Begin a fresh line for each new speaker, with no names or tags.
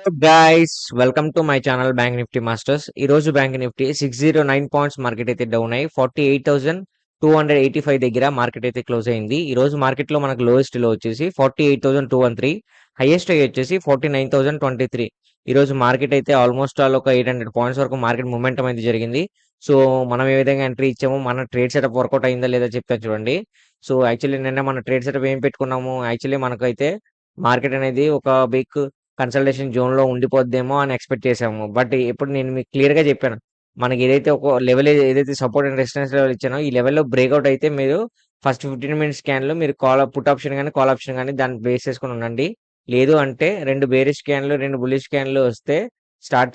Guys welcome to my channel bank Nifty masters. ఈ రోజు bank Nifty 609 points market అయితే down అయ్యి 48,285 దగ్గర మార్కెట్ అయితే క్లోజ్ అయింది. ఈ రోజు మార్కెట్ లో మనకు లోయెస్ట్ లో వచ్చేసి 48,213, హైయెస్ట్ హై వచ్చేసి 49,023. ఈ రోజు మార్కెట్ అయితే ఆల్మోస్ట్ ఆల్ ఒక 800 పాయింట్స్ వరకు మార్కెట్ మూమెంటం అయితే జరిగింది. సో మనం ఏ విధంగా ఎంట్రీ ఇచ్చాము, మన ట్రేడ్ సెటప్ వర్కౌట్ అయిందా లేదా చెప్తాను చూడండి. సో యాక్చువల్లీ నిన్న మన ట్రేడ్ సెటప్ ఏం పెట్టుకున్నాము, యాక్చువల్లీ మనకైతే మార్కెట్ అనేది ఒక బిగ్ కన్సల్టేషన్ జోన్‌లో ఉండిపోద్దేమో అని ఎక్స్‌పెక్ట్ చేసాము. బట్ ఇప్పుడు నేను మీకు క్లియర్‌గా చెప్పాను. మనకి ఏదైతే ఒక లెవెల్ ఏదైతే సపోర్ట్ అండ్ రెసిస్టెన్స్ లెవెల్ ఇచ్చానో, ఈ లెవెల్‌లో బ్రేక్‌ఔట్ అయితే మీరు ఫస్ట్ 15 మినిట్స్ స్కాన్‌లో మీరు పుట్ ఆప్షన్ గాని, కాల్ ఆప్షన్ గాని దాన్ని బేస్ చేసుకొని ఉండండి. లేదు అంటే 2 బేరిష్ స్కాన్‌లు, 2 బుల్లిష్ స్కాన్‌లు వస్తే స్టార్ట్